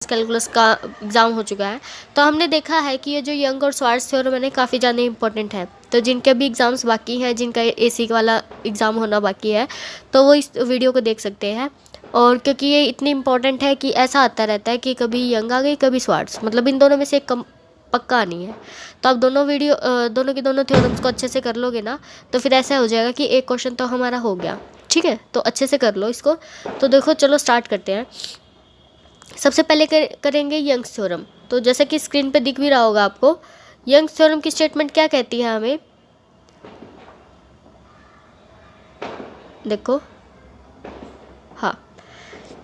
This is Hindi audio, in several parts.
कैलकुलस का एग्ज़ाम हो चुका है, तो हमने देखा है कि ये जो यंग और स्वार्ट्ज़ थ्योरम है काफ़ी ज़्यादा इंपॉर्टेंट है। तो जिनके भी एग्ज़ाम्स बाकी हैं, जिनका एसी वाला एग्ज़ाम होना बाकी है, तो वो इस वीडियो को देख सकते हैं। और क्योंकि ये इतनी इंपॉर्टेंट है कि ऐसा आता रहता है कि कभी यंग आ गई, कभी स्वार्ट्ज़, मतलब इन दोनों में से एक कम पक्का नहीं है। तो आप दोनों के दोनों थ्योरम्स को अच्छे से कर लोगे ना, तो फिर ऐसा हो जाएगा कि एक क्वेश्चन तो हमारा हो गया। ठीक है, तो अच्छे से कर लो इसको। तो देखो, चलो स्टार्ट करते हैं। सबसे पहले करेंगे यंग्स थ्योरम। तो जैसे कि स्क्रीन पे दिख भी रहा होगा आपको, यंग्स थ्योरम की स्टेटमेंट क्या कहती है हमें, देखो, हाँ,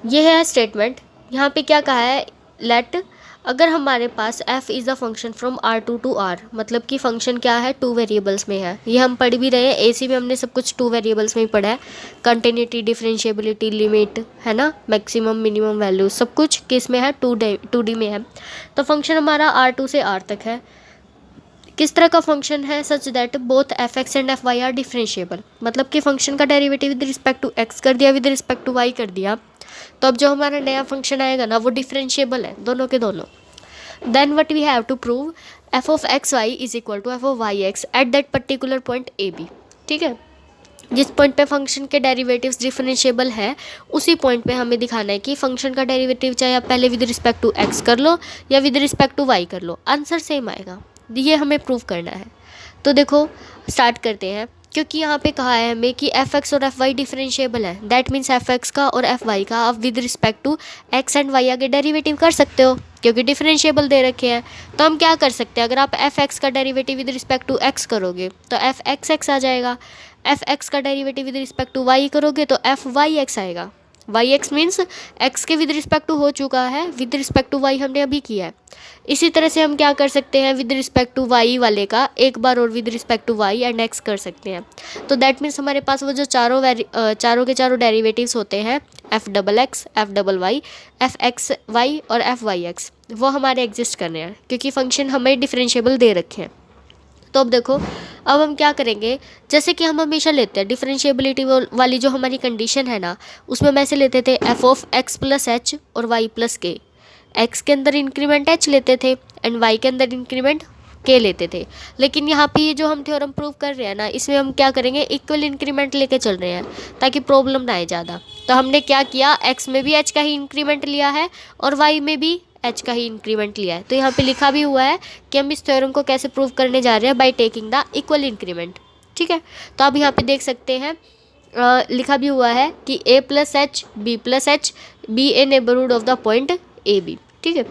ये है स्टेटमेंट। यहाँ पे क्या कहा है, लेट, अगर हमारे पास f is a function from R2 to R, मतलब कि फंक्शन क्या है, 2 वेरिएबल्स में है। ये हम पढ़ भी रहे हैं, एसी में हमने सब कुछ 2 वेरिएबल्स में ही पढ़ा है। कंटिन्यूटी, डिफरेंशिएबिलिटी, लिमिट, है ना, मैक्सिमम मिनिमम वैल्यू, सब कुछ किस में है, 2D में है। तो फंक्शन हमारा R2 से R तक है। किस तरह का फंक्शन है, such that both F X and F Y are differentiable, मतलब कि फंक्शन का derivative with respect to X कर दिया, विद रिस्पेक्ट टू वाई कर दिया, तो अब जो हमारा नया फंक्शन आएगा ना, वो डिफरेंशिएबल है दोनों के दोनों। Then what we have to prove, F of X Y is equal to F of Y X at that particular point A B. ठीक है, जिस पॉइंट पे फंक्शन के डेरिवेटिव्स डिफरेंशिएबल है, उसी पॉइंट पे हमें दिखाना है कि फंक्शन का डेरिवेटिव चाहे आप पहले विद रिस्पेक्ट टू एक्स कर लो या विद रिस्पेक्ट टू वाई कर लो, आंसर सेम आएगा। ये हमें प्रूव करना है। तो देखो, स्टार्ट करते हैं। क्योंकि यहाँ पे कहा है हमें कि एफ एक्स और एफ वाई डिफरेंशिएबल है, दैट मीन्स एफ एक्स का और एफ वाई का आप with respect to X and Y आगे डेरिवेटिव कर सकते हो, क्योंकि डिफरेंशिएबल दे रखे हैं। तो हम क्या कर सकते हैं, अगर आप एफ एक्स का derivative with respect to X करोगे तो एफ एक्स एक्स आ जाएगा, एफ एक्स का derivative with respect to Y करोगे तो एफ वाई एक्स आएगा। वाई एक्स मीन्स एक्स के विद रिस्पेक्ट टू हो चुका है, विद रिस्पेक्ट टू वाई हमने अभी किया है। इसी तरह से हम क्या कर सकते हैं, विद रिस्पेक्ट टू वाई वाले का एक बार और with respect to Y and X कर सकते हैं। तो दैट मीन्स हमारे पास वो जो चारों के चारों डेरिवेटिव्स होते हैं, F double X, F double Y, F X Y और एफ वाई एक्स, वो हमारे एग्जिस्ट करने हैं, क्योंकि फंक्शन हमें डिफरेंशिएबल दे रखे हैं। तो अब देखो, अब हम क्या करेंगे, जैसे कि हम हमेशा लेते हैं डिफरेंशिएबिलिटी वाली जो हमारी कंडीशन है ना, उसमें हम ऐसे लेते थे F of x plus H और वाई प्लस के। एक्स के अंदर इंक्रीमेंट एच लेते थे एंड वाई के अंदर इंक्रीमेंट के लेते थे। लेकिन यहाँ पे ये जो हम थ्योरम प्रूव कर रहे हैं ना, इसमें हम क्या करेंगे, इक्वल इंक्रीमेंट लेके चल रहे हैं ताकि प्रॉब्लम ना आए ज़्यादा। तो हमने क्या किया, एक्स में भी एच का ही इंक्रीमेंट लिया है और वाई में भी एच का ही इंक्रीमेंट लिया है। तो यहाँ पे लिखा भी हुआ है कि हम इस थ्योरम को कैसे प्रूव करने जा रहे हैं, by taking the equal increment. ठीक है, तो आप यहाँ पे देख सकते हैं, लिखा भी हुआ है कि a plus H B plus H B a neighbourhood of the point A B. ठीक है,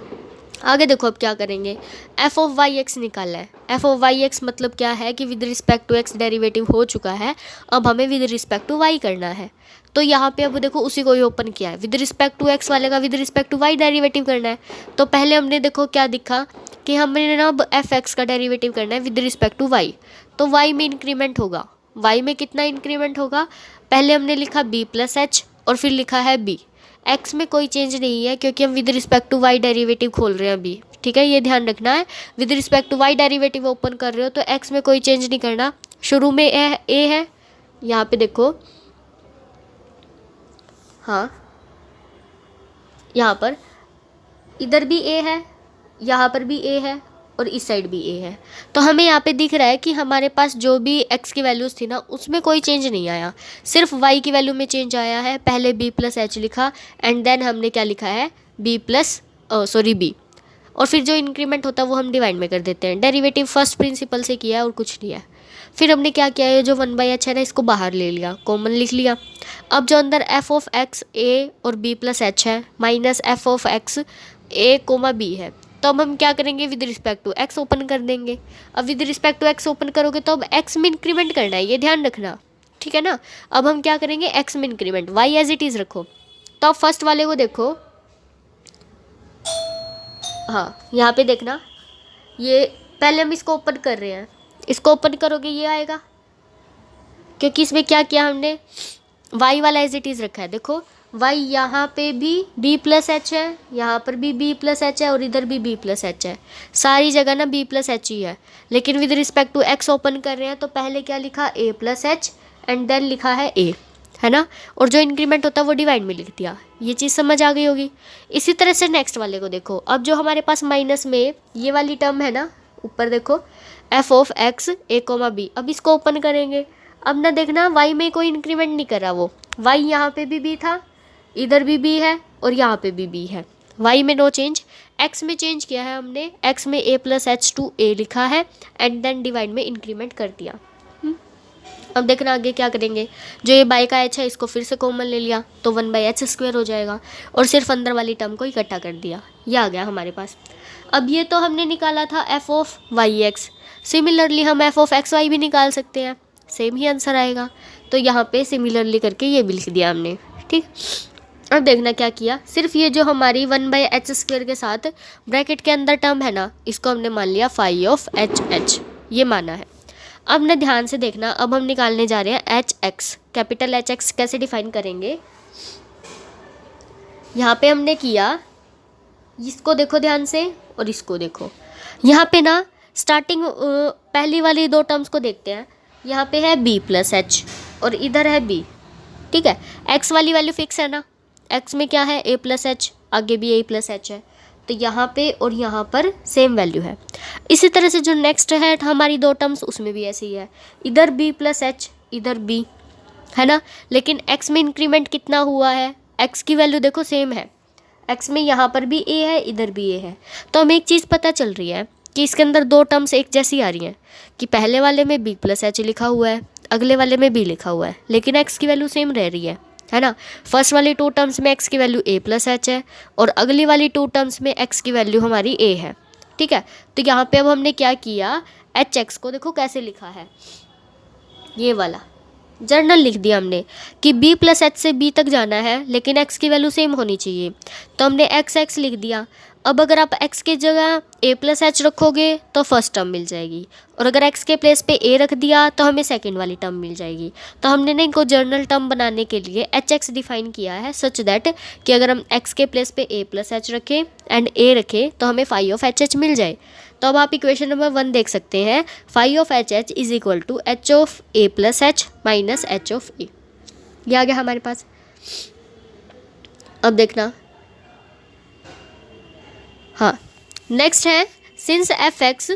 आगे देखो अब क्या करेंगे, एफ ऑफ वाई एक्स निकालना है। एफ ऑफ वाई एक्स मतलब क्या है कि with respect to X derivative हो चुका है, अब हमें विद रिस्पेक्ट टू वाई करना है। तो यहाँ पे अब देखो उसी को ही ओपन किया है, विद रिस्पेक्ट टू एक्स वाले का with respect to Y derivative करना है। तो पहले हमने देखो क्या दिखा कि हमने ना अब एफ एक्स का डेरिवेटिव करना है विद रिस्पेक्ट टू वाई। तो वाई में इंक्रीमेंट होगा, वाई में कितना इंक्रीमेंट होगा, पहले हमने लिखा बी प्लस एच और फिर लिखा है बी। एक्स में कोई चेंज नहीं है क्योंकि हम with respect to Y derivative खोल रहे हैं अभी। ठीक है, ये ध्यान रखना है, with respect to Y derivative open कर रहे हो तो एक्स में कोई चेंज नहीं करना। शुरू में ए है, यहाँ पे देखो, हाँ, यहाँ पर इधर भी ए है, यहाँ पर भी ए है और इस साइड भी ए है। तो हमें यहाँ पे दिख रहा है कि हमारे पास जो भी x की वैल्यूज़ थी ना, उसमें कोई चेंज नहीं आया, सिर्फ y की वैल्यू में चेंज आया है। पहले b प्लस एच लिखा एंड देन हमने क्या लिखा है, b प्लस b, और फिर जो इंक्रीमेंट होता है वो हम डिवाइड में कर देते हैं। डेरिवेटिव फर्स्ट प्रिंसिपल से किया है और कुछ नहीं है। फिर हमने क्या किया है, जो 1/h है ना, इसको बाहर ले लिया, कॉमन लिख लिया। अब जो अंदर एफ ऑफ एक्स ए और बी प्लस एच है minus F of X A comma B है, तो अब हम क्या करेंगे, with respect to X open कर देंगे। अब with respect to X open करोगे तो अब एक्स में इंक्रीमेंट करना है, ये ध्यान रखना। ठीक है ना, अब हम क्या करेंगे, एक्स में increment, Y as it is रखो। तो अब फर्स्ट वाले को देखो, हाँ, यहाँ पे देखना, ये पहले हम इसको ओपन कर रहे हैं, इसको ओपन करोगे ये आएगा, क्योंकि इसमें क्या किया हमने, वाई वाला एज इट इज़ रखा है। देखो वाई यहाँ पे भी b प्लस एच है, यहाँ पर भी b प्लस एच है और इधर भी b प्लस एच है, सारी जगह ना b प्लस एच ही है। लेकिन with respect to x open कर रहे हैं तो पहले क्या लिखा, a plus H and then लिखा है a, है ना, और जो इंक्रीमेंट होता है वो डिवाइड में लिख दिया। ये चीज़ समझ आ गई होगी। इसी तरह से नेक्स्ट वाले को देखो, अब जो हमारे पास माइनस में ये वाली टर्म है ना, ऊपर देखो F of X A comma B, अब इसको ओपन करेंगे। अब ना देखना वाई में कोई इंक्रीमेंट नहीं करा, वो वाई यहाँ पे भी बी था, इधर भी बी है और यहाँ पे भी बी है। वाई में नो चेंज, एक्स में चेंज किया है हमने, एक्स में ए प्लस एच टू ए लिखा है एंड देन डिवाइड में इंक्रीमेंट कर दिया। अब देखना आगे क्या करेंगे, जो ये बाई का एच है इसको फिर से कॉमन ले लिया तो 1/h² हो जाएगा और सिर्फ अंदर वाली टर्म को इकट्ठा कर दिया, ये आ गया हमारे पास। अब ये तो हमने निकाला था F of Y X, similarly हम एफ ऑफ एक्स वाई भी निकाल सकते हैं, सेम ही आंसर आएगा। तो यहाँ पे सिमिलरली करके ये भी लिख दिया हमने, ठीक। अब देखना क्या किया, सिर्फ ये जो हमारी 1/h² के साथ ब्रैकेट के अंदर टर्म है ना, इसको हमने मान लिया फाई ऑफ एच एच, ये माना है। अब ना ध्यान से देखना, अब हम निकालने जा रहे हैं H x, capital H x कैसे डिफाइन करेंगे। यहाँ पे हमने किया, इसको देखो ध्यान से और इसको देखो, यहाँ पे ना स्टार्टिंग पहली वाली दो टर्म्स को देखते हैं। यहाँ पे है बी प्लस एच और इधर है बी, ठीक है। एक्स वाली वैल्यू फिक्स है ना, एक्स में क्या है ए प्लस एच, आगे भी ए प्लस एच है, तो यहाँ पे और यहाँ पर सेम वैल्यू है। इसी तरह से जो नेक्स्ट है हमारी दो टर्म्स, उसमें भी ऐसे ही है, इधर बी प्लस एच इधर बी, है ना, लेकिन एक्स में इंक्रीमेंट कितना हुआ है, एक्स की वैल्यू देखो सेम है, एक्स में यहाँ पर भी ए है इधर भी ए है। तो हमें एक चीज़ पता चल रही है कि इसके अंदर दो टर्म्स एक जैसी आ रही हैं, कि पहले वाले में बी प्लस एच लिखा हुआ है, अगले वाले में बी लिखा हुआ है, लेकिन एक्स की वैल्यू सेम रह रही है ना। फर्स्ट वाली टू टर्म्स में एक्स की वैल्यू ए प्लस एच है और अगली वाली टू टर्म्स में एक्स की वैल्यू हमारी ए है, ठीक है। तो यहाँ पे अब हमने क्या किया, एच एक्स को देखो कैसे लिखा है, ये वाला जर्नल लिख दिया हमने कि b प्लस एच से b तक जाना है, लेकिन x की वैल्यू सेम होनी चाहिए, तो हमने एक्स एक्स लिख दिया। अब अगर आप x की जगह a प्लस एच रखोगे तो फर्स्ट टर्म मिल जाएगी, और अगर x के प्लेस पे a रख दिया तो हमें सेकंड वाली टर्म मिल जाएगी। तो हमने ना इनको जर्नल टर्म बनाने के लिए एच एक्स डिफाइन किया है सच दैट कि अगर हम x के प्लेस पे a प्लस एच रखें एंड a रखें तो हमें फाई ऑफ एच एच मिल जाए। तो अब आप इक्वेशन नंबर 1 देख सकते हैं, phi of H H is equal to H of A plus H minus H of A, ये आ गया हमारे पास। अब देखना, हाँ नेक्स्ट है सिंस एफ एक्स।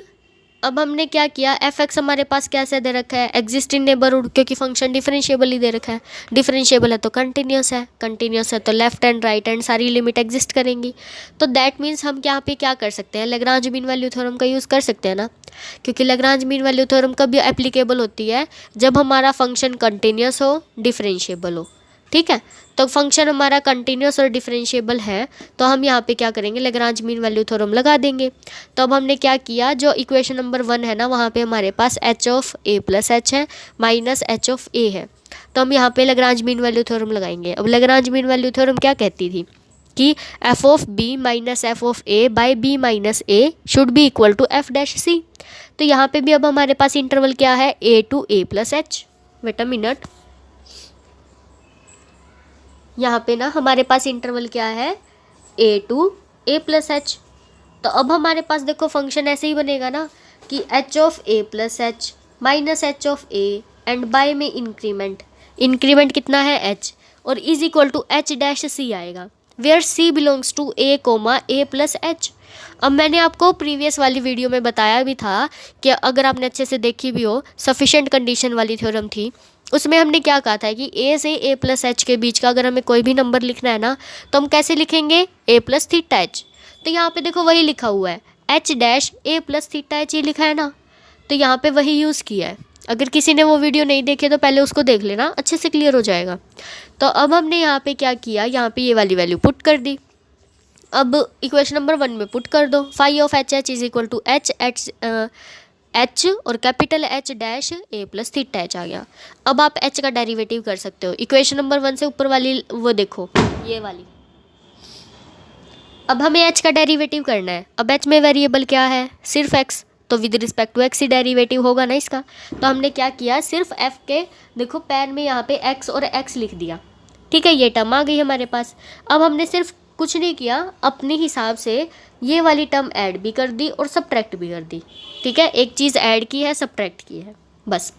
अब हमने क्या किया, एफ एक्स हमारे पास कैसे दे रखा है, एग्जिस्टिंग नेबरहुड, क्योंकि फंक्शन डिफरेंशिएबल ही दे रखा है, डिफरेंशिएबल है तो कंटिन्यूस है, कंटिन्यूस है तो लेफ्ट एंड राइट एंड सारी लिमिट एग्जिस्ट करेंगी। तो दैट मीन्स हम यहाँ पे क्या कर सकते हैं, लैग्रांज मीन वैल्यू थ्योरम का यूज़ कर सकते हैं ना, क्योंकि लैग्रांज मीन वैल्यू थ्योरम कब एप्लीकेबल होती है, जब हमारा फंक्शन कंटिन्यूस हो, डिफरेंशिएबल हो, ठीक है। तो फंक्शन हमारा कंटिन्यूस और डिफरेंशिएबल है तो हम यहाँ पे क्या करेंगे, लैग्रांज मीन वैल्यू थ्योरम लगा देंगे। तो अब हमने क्या किया, जो इक्वेशन नंबर 1 है ना, वहाँ पे हमारे पास H of A plus H है माइनस एच ऑफ ए है, तो हम यहाँ पे लैग्रांज मीन वैल्यू थ्योरम लगाएंगे। अब लैग्रांज मीन वैल्यू थ्योरम क्या कहती थी कि F of B minus F of A by B minus A should be equal to F dash C. तो यहाँ पे भी अब हमारे पास इंटरवल क्या है, A to A plus H. Wait a minute, यहाँ पे ना हमारे पास इंटरवल क्या है, A to A plus H. तो अब हमारे पास देखो फंक्शन ऐसे ही बनेगा ना कि H of A plus H minus H of A and by में इंक्रीमेंट, इंक्रीमेंट कितना है एच, और is equal to H dash C आएगा, where C belongs to A comma A plus H. अब मैंने आपको प्रीवियस वाली वीडियो में बताया भी था कि अगर आपने अच्छे से देखी भी हो, सफिशेंट कंडीशन वाली थ्योरम थी, उसमें हमने क्या कहा था कि ए से ए प्लस एच के बीच का अगर हमें कोई भी नंबर लिखना है ना, तो हम कैसे लिखेंगे, ए प्लस थीटा एच। तो यहाँ पे देखो वही लिखा हुआ है, H dash A plus theta H, ये लिखा है ना, तो यहाँ पे वही यूज़ किया है। अगर किसी ने वो वीडियो नहीं देखी तो पहले उसको देख लेना, अच्छे से क्लियर हो जाएगा। तो अब हमने यहाँ पे क्या किया, यहाँ पे ये वाली वैल्यू पुट कर दी। अब इक्वेशन नंबर 1 में पुट कर दो, phi of H H is equal to H H और capital H dash A plus theta H आ गया। अब आप एच का डेरिवेटिव कर सकते हो, इक्वेशन नंबर 1 से ऊपर वाली वो देखो, ये वाली। अब हमें एच का डेरिवेटिव करना है। अब एच में वेरिएबल क्या है, सिर्फ एक्स, तो विद रिस्पेक्ट टू एक्स ही डेरिवेटिव होगा ना इसका। तो हमने क्या किया, सिर्फ एफ के देखो पैन में यहाँ पे एक्स और एक्स लिख दिया, ठीक है, ये टर्म आ गई हमारे पास। अब हमने सिर्फ कुछ नहीं किया, अपने हिसाब से ये वाली टर्म ऐड भी कर दी और सब्ट्रैक्ट भी कर दी, ठीक है, एक चीज़ ऐड की है सब्ट्रैक्ट की है बस।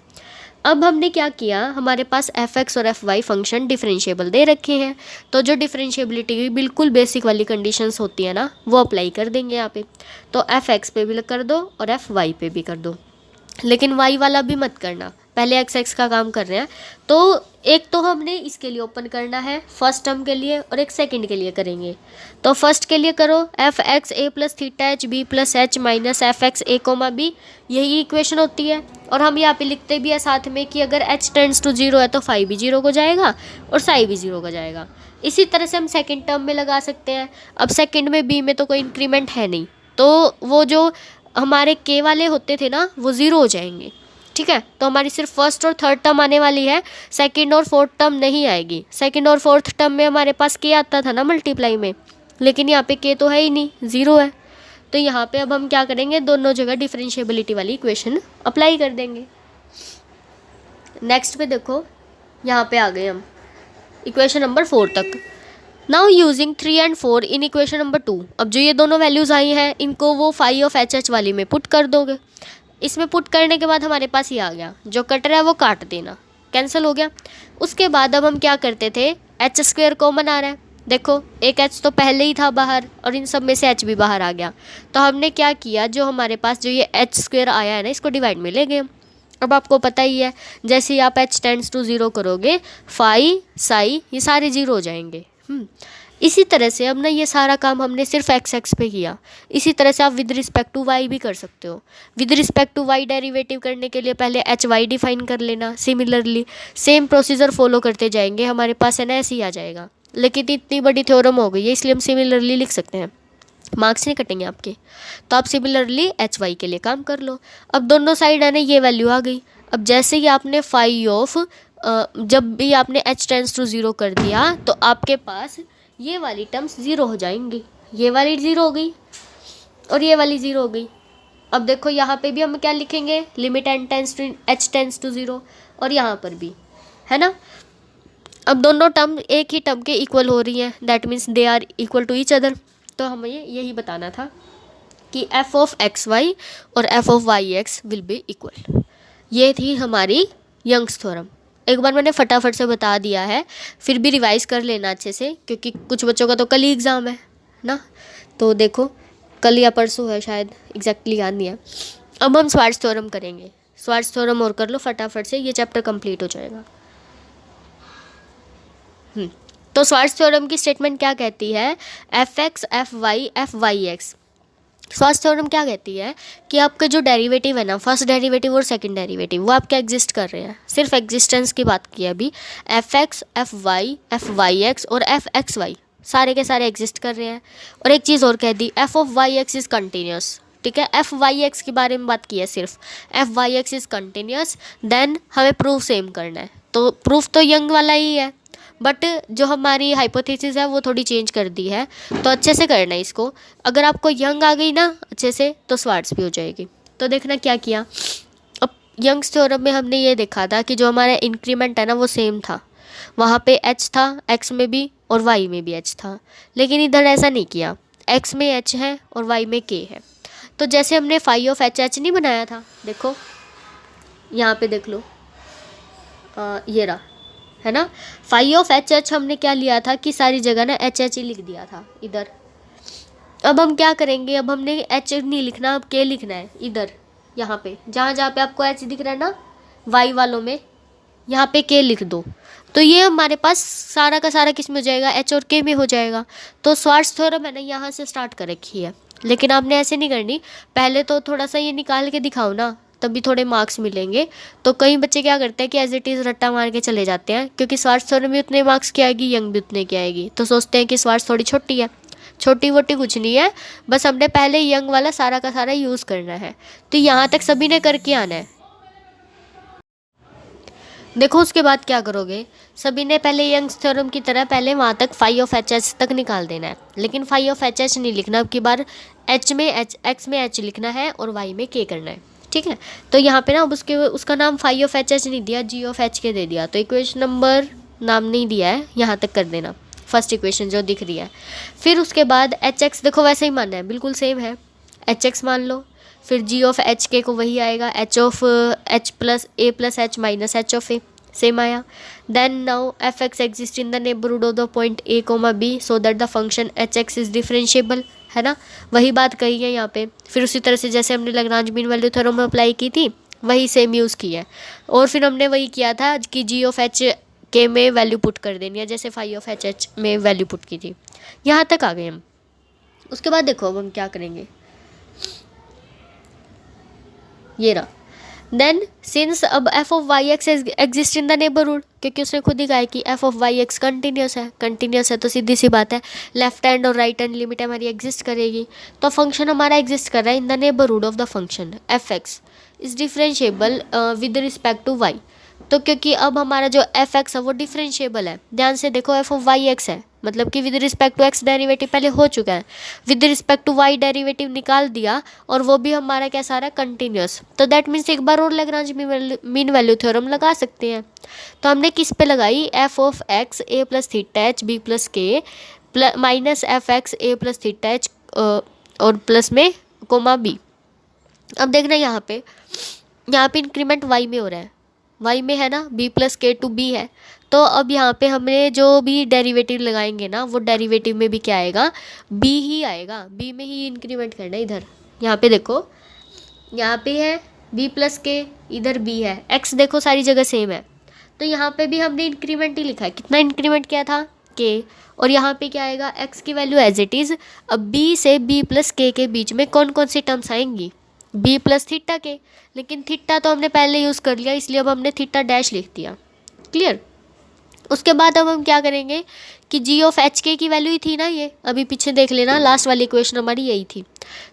अब हमने क्या किया, हमारे पास एफ एक्स और एफ वाई फंक्शन डिफरेंशिएबल दे रखे हैं, तो जो डिफरेंशिएबिलिटी की बिल्कुल बेसिक वाली कंडीशंस होती है ना, वो अप्लाई कर देंगे यहाँ पे। तो एफ एक्स पे भी कर दो और एफ वाई पे भी कर दो, लेकिन वाई वाला भी मत करना, पहले एक्स एक्स का काम कर रहे हैं। तो एक तो हमने इसके लिए ओपन करना है फर्स्ट टर्म के लिए, और एक सेकंड के लिए करेंगे। तो फर्स्ट के लिए करो F X A plus theta H B plus H minus F X A comma B, यही इक्वेशन होती है। और हम यहाँ पे लिखते भी है साथ में कि अगर एच टेंड्स टू जीरो है तो फाई भी जीरो को जाएगा और साई भी जीरो को जाएगा। इसी तरह से हम सेकेंड टर्म में लगा सकते हैं। अब सेकेंड में बी में तो कोई इंक्रीमेंट है नहीं, तो वो जो हमारे के वाले होते थे ना, वो ज़ीरो हो जाएंगे। ठीक है, तो हमारी सिर्फ फर्स्ट और थर्ड टर्म आने वाली है, सेकंड और फोर्थ टर्म नहीं आएगी। सेकंड और फोर्थ टर्म में हमारे पास के आता था ना मल्टीप्लाई में, लेकिन यहाँ पे के तो है ही नहीं, ज़ीरो है। तो यहाँ पे अब हम क्या करेंगे, दोनों जगह डिफरेंशिएबिलिटी वाली इक्वेशन अप्लाई कर देंगे। नेक्स्ट पे देखो, यहाँ पे आ गए हम इक्वेशन नंबर 4 तक। Now using 3 and 4 in equation number 2, अब जो ये दोनों वैल्यूज़ आई हैं इनको वो फाई ऑफ एच एच वाली में पुट कर दोगे। इसमें पुट करने के बाद हमारे पास ये आ गया, जो कट रहा है वो काट देना, कैंसिल हो गया। उसके बाद अब हम क्या करते थे, एच स्क्वेयर कॉमन आ रहा है, देखो एक एच तो पहले ही था बाहर और इन सब में से एच भी बाहर आ गया। तो हमने क्या किया, जो हमारे पास जो ये एच स्क्वेयर आया है ना, इसको डिवाइड में ले गए। अब आपको पता ही है, जैसे ही आप एच टेंड्स टू ज़ीरो करोगे, फाई साई ये सारे ज़ीरो हो जाएंगे। इसी तरह से अब ना ये सारा काम हमने सिर्फ एक्स एक्स पे किया। इसी तरह से आप विद रिस्पेक्ट टू वाई भी कर सकते हो। With respect to Y derivative करने के लिए पहले एच वाई डिफाइन कर लेना, सिमिलरली सेम प्रोसीजर फॉलो करते जाएंगे, हमारे पास है ना ऐसे ही आ जाएगा। लेकिन इतनी बड़ी थ्योरम हो गई है, इसलिए हम सिमिलरली लिख सकते हैं, मार्क्स नहीं कटेंगे आपके। तो आप सिमिलरली एच वाई के लिए काम कर लो। अब दोनों साइड है ना ये वैल्यू आ गई। अब जैसे ही आपने फाई ऑफ जब भी आपने एच टेंड्स टू ज़ीरो कर दिया, तो आपके पास ये वाली टर्म्स ज़ीरो हो जाएंगी, ये वाली ज़ीरो हो गई और ये वाली ज़ीरो हो गई। अब देखो यहाँ पे भी हम क्या लिखेंगे, limit N tends to H tends to zero, और यहाँ पर भी है ना। अब दोनों टर्म एक ही टर्म के इक्वल हो रही हैं, that means they are equal to each other. तो हमें यही बताना था कि एफ ऑफ एक्स वाई और F of Y X will be equal. ये थी हमारी यंग्स थ्योरम। एक बार मैंने फटाफट से बता दिया है, फिर भी रिवाइज कर लेना अच्छे से, क्योंकि कुछ बच्चों का तो कल ही एग्ज़ाम है ना। तो देखो कल या परसों है शायद, एग्जैक्टली याद नहीं है। अब हम स्वार्ट्ज़ थ्योरम करेंगे। स्वार्ट्ज़ थ्योरम और कर लो फटाफट से, ये चैप्टर कंप्लीट हो जाएगा। तो स्वार्ट्ज़ थ्योरम की स्टेटमेंट क्या कहती है, F X F Y X. Schwarz theorem क्या कहती है कि आपके जो डेरिवेटिव है ना, फर्स्ट डेरिवेटिव और सेकंड डेरिवेटिव, वो आपके एग्जिस्ट कर रहे हैं। सिर्फ एग्जिस्टेंस की बात की है अभी। F X F Y X और एफ एक्स वाई सारे के सारे एग्जिस्ट कर रहे हैं। और एक चीज़ और कह दी, F of Y X is continuous. ठीक है, एफ वाई एक्स के बारे में बात की है सिर्फ, F Y X is continuous. Then हमें प्रूफ सेम करना है, तो प्रूफ तो यंग वाला ही है, बट जो हमारी हाइपोथेसिस है वो थोड़ी चेंज कर दी है। तो अच्छे से करना है इसको। अगर आपको यंग आ गई ना अच्छे से, तो स्वार्ट्ज़ भी हो जाएगी। तो देखना क्या किया, अब यंग्स थ्योरम में हमने ये देखा था कि जो हमारा इंक्रीमेंट है ना वो सेम था, वहाँ पे एच था एक्स में भी और वाई में भी एच था। लेकिन इधर ऐसा नहीं किया, एक्स में एच है और वाई में के है। तो जैसे हमने फाई ऑफ एच एच नहीं बनाया था, देखो यहाँ पे देख लो, ये रहा है ना। फाई ऑफ एच एच हमने क्या लिया था कि सारी जगह ना एच एच ही लिख दिया था इधर। अब हम क्या करेंगे, अब हमने एच नहीं लिखना, अब के लिखना है इधर, यहाँ पे जहाँ जहाँ पे आपको एच दिख रहा है ना वाई वालों में, यहाँ पे के लिख दो। तो ये हमारे पास सारा का सारा किस में हो जाएगा, एच और के में हो जाएगा। तो स्वार्ट्ज़ थ्योरम मैंने यहाँ से स्टार्ट कर रखी है, लेकिन आपने ऐसे नहीं करनी, पहले तो थोड़ा सा ये निकाल के दिखाओ ना, तभी थोड़े मार्क्स मिलेंगे। तो कई बच्चे क्या करते हैं कि एज इट इज़ रट्टा मार के चले जाते हैं, क्योंकि स्वार्ट्ज़ थ्योरम भी उतने मार्क्स की आएगी, यंग भी उतने की आएगी, तो सोचते हैं कि स्वार्ट्ज़ थोड़ी छोटी है। छोटी वोटी कुछ नहीं है, बस हमने पहले यंग वाला सारा का सारा यूज़ करना है। तो यहाँ तक सभी ने करके आना है। देखो उसके बाद क्या करोगे, सभी ने पहले यंग्स थ्योरम की तरह पहले वहाँ तक फाई ऑफ एच एच तक निकाल देना है। लेकिन फाई ऑफ एच एच नहीं लिखना, अब की बार एच में एच एक्स में एच लिखना है और वाई में के करना है। ठीक है, तो यहाँ पे ना अब उसका नाम फाई ऑफ एच एच नहीं दिया, जी ऑफ एच के दे दिया। तो इक्वेशन नंबर नाम नहीं दिया है, यहाँ तक कर देना, फर्स्ट इक्वेशन जो दिख रही है। फिर उसके बाद एच एक्स देखो वैसे ही मानना है, बिल्कुल सेम है, एच एक्स मान लो। फिर जी ऑफ एच के को वही आएगा, H of H plus H minus H of A, same आया। Then now F X exist in the neighbourhood of the point A comma B so that the function H X is differentiable, है ना, वही बात कही है यहाँ पे। फिर उसी तरह से जैसे हमने लैग्रांज मीन वैल्यू थ्योरम में अप्लाई की थी वही सेम यूज़ की है। और फिर हमने वही किया था कि जी ऑफ एच के में वैल्यू पुट कर देनी है, जैसे फाई ऑफ एच में वैल्यू पुट की थी। यहाँ तक आ गए हम। उसके बाद देखो अब हम क्या करेंगे, ये रहा। देन सिंस अब F of Y X exist in the neighbourhood, क्योंकि उसने खुद ही कहा है कि F of Y X continuous है तो सीधी सी बात है लेफ्ट हैंड और राइट हैंड लिमिट हमारी एग्जिस्ट करेगी। तो फंक्शन हमारा एग्जिस्ट कर रहा है in the neighbourhood of the function F X is differentiable with respect to Y. तो क्योंकि अब हमारा जो एफ एक्स है वो डिफरेंशिएबल है, ध्यान से देखो एफ ऑफ वाई एक्स है मतलब कि with respect to X derivative पहले हो चुका है, with respect to Y derivative निकाल दिया और वो भी हमारा कैसा आ रहा है कंटिन्यूस। तो दैट मीन्स एक बार और लैग्रांज मीन वैल्यू थ्योरम लगा सकते हैं। तो हमने किस पे लगाई, F of X A plus theta H B plus K minus F X A plus theta H और प्लस में कोमा बी। अब देखना यहाँ पे इंक्रीमेंट वाई में हो रहा है, वाई में है ना, B plus K to B है। तो अब यहाँ पे हमने जो भी डेरिवेटिव लगाएंगे ना वो डेरिवेटिव में भी क्या आएगा, बी ही आएगा, बी में ही इंक्रीमेंट करना है। इधर यहाँ पे देखो, यहाँ पे है बी प्लस के, इधर बी है, एक्स देखो सारी जगह सेम है, तो यहाँ पे भी हमने इंक्रीमेंट ही लिखा है। कितना इंक्रीमेंट किया था, के, और यहाँ पे क्या आएगा, एक्स की वैल्यू एज इट इज़। अब बी से बी प्लस के बीच में कौन कौन सी टर्म्स आएंगी, बी प्लस थीटा के, लेकिन थीटा तो हमने पहले यूज़ कर लिया इसलिए अब हमने थीटा डैश लिख दिया। क्लियर। उसके बाद अब हम क्या करेंगे कि जी ऑफ एच के की वैल्यू ही थी ना, ये अभी पीछे देख लेना, लास्ट वाली इक्वेशन हमारी यही थी।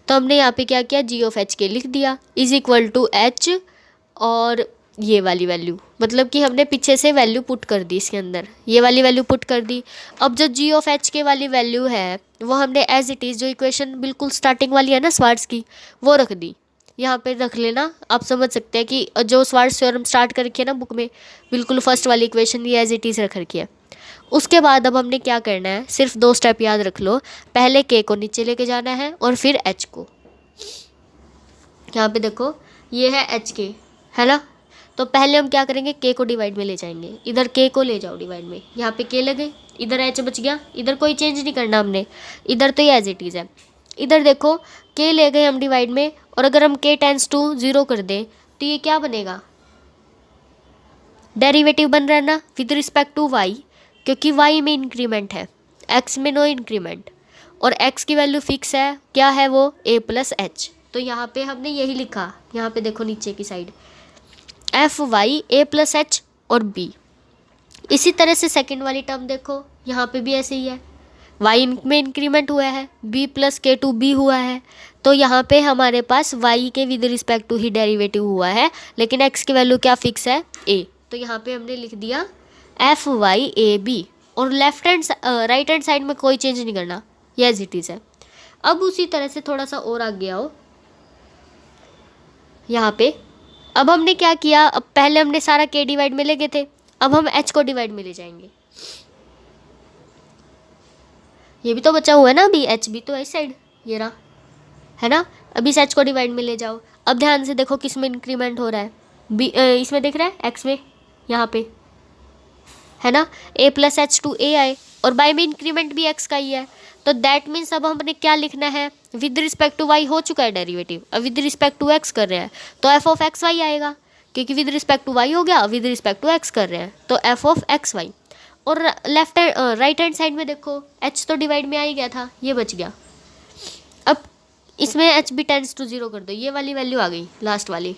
तो हमने यहाँ पे क्या किया, जी ऑफ एच के लिख दिया इज इक्वल टू एच और ये वाली वैल्यू, मतलब कि हमने पीछे से वैल्यू पुट कर दी इसके अंदर, ये वाली वैल्यू पुट कर दी। अब जो जी ऑफ एच के वाली वैल्यू है वो हमने एज इट इज़, जो इक्वेशन बिल्कुल स्टार्टिंग वाली है ना स्वार्ट्ज़ की, वो रख दी। यहाँ पे रख लेना, आप समझ सकते हैं कि जो स्वार्ट्ज़ थ्योरम स्टार्ट कर रखी है ना बुक में, बिल्कुल फर्स्ट वाली इक्वेशन ये एज इट इज़ रख रखी है। उसके बाद अब हमने क्या करना है, सिर्फ 2 स्टेप याद रख लो, पहले के को नीचे लेके जाना है और फिर एच को। यहाँ पे देखो ये है एच के, है ना, तो पहले हम क्या करेंगे, के को डिवाइड में ले जाएंगे, इधर के को ले जाओ डिवाइड में, यहाँ पे के लगे, इधर एच बच गया, इधर कोई चेंज नहीं करना हमने, इधर तो ये एज इट इज़ है। इधर देखो के ले गए हम डिवाइड में, और अगर हम के टेंस टू 0 कर दें तो ये क्या बनेगा, डेरिवेटिव बन रहा है ना विद रिस्पेक्ट टू वाई, क्योंकि वाई में इंक्रीमेंट है, एक्स में नो इंक्रीमेंट, और एक्स की वैल्यू फिक्स है, क्या है वो, ए प्लस एच। तो यहाँ पे हमने यही लिखा, यहाँ पे देखो नीचे की साइड, एफ वाई ए प्लस एच और बी। इसी तरह से सेकंड वाली टर्म देखो, यहाँ पे भी ऐसे ही है, वाई में इंक्रीमेंट हुआ है, B plus K to B हुआ है, तो यहाँ पे हमारे पास वाई के विद रिस्पेक्ट टू ही डेरिवेटिव हुआ है, लेकिन एक्स की वैल्यू क्या फिक्स है, ए। तो यहाँ पे हमने लिख दिया एफ वाई ए बी, और left hand right hand side में कोई चेंज नहीं करना, ये एज इट इज़ है। अब उसी तरह से थोड़ा सा और आगे आओ, यहाँ पे अब हमने क्या किया, अब पहले हमने सारा के डिवाइड में ले गए थे, अब हम एच को डिवाइड में ले जाएंगे। ये भी तो बचा हुआ है ना अभी, एच भी तो इस साइड ये रहा, है ना, अभी इस एच को डिवाइड में ले जाओ। अब ध्यान से देखो किस में इंक्रीमेंट हो रहा है, बी इसमें दिख रहा है, एक्स में, यहाँ पे है ना, ए प्लस एच टू ए आए, और बाई में इंक्रीमेंट भी एक्स का ही है। तो दैट मीन्स अब हमने क्या लिखना है, विद रिस्पेक्ट टू वाई हो चुका है डेरिवेटिव, अब विद रिस्पेक्ट टू एक्स कर रहे हैं तो एफ ऑफ एक्स वाई आएगा, क्योंकि विद रिस्पेक्ट टू वाई हो गया, विद रिस्पेक्ट टू एक्स कर रहे हैं तो एफ ऑफ एक्स वाई। और लेफ्ट राइट हैंड साइड में देखो एच तो डिवाइड में आ ही गया था, ये बच गया। अब इसमें एच भी टेंस टू 0 कर दो, ये वाली वैल्यू आ गई लास्ट वाली।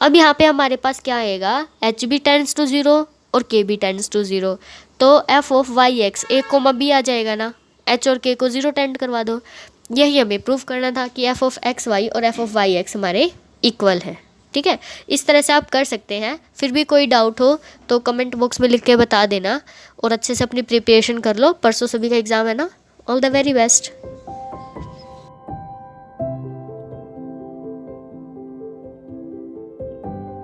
अब यहाँ पे हमारे पास क्या आएगा, एच भी टेंस टू 0 और के भी टेंस टू 0, तो F of Y X A comma B आ जाएगा ना, एच और के को 0 टेंड करवा दो। यही हमें प्रूव करना था कि एफ ऑफ एक्स वाई और एफ ऑफ वाई एक्स हमारे इक्वल है। ठीक है, इस तरह से आप कर सकते हैं। फिर भी कोई डाउट हो तो कमेंट बॉक्स में लिख के बता देना, और अच्छे से अपनी प्रिपरेशन कर लो, परसों सभी का एग्ज़ाम है ना। All the very best.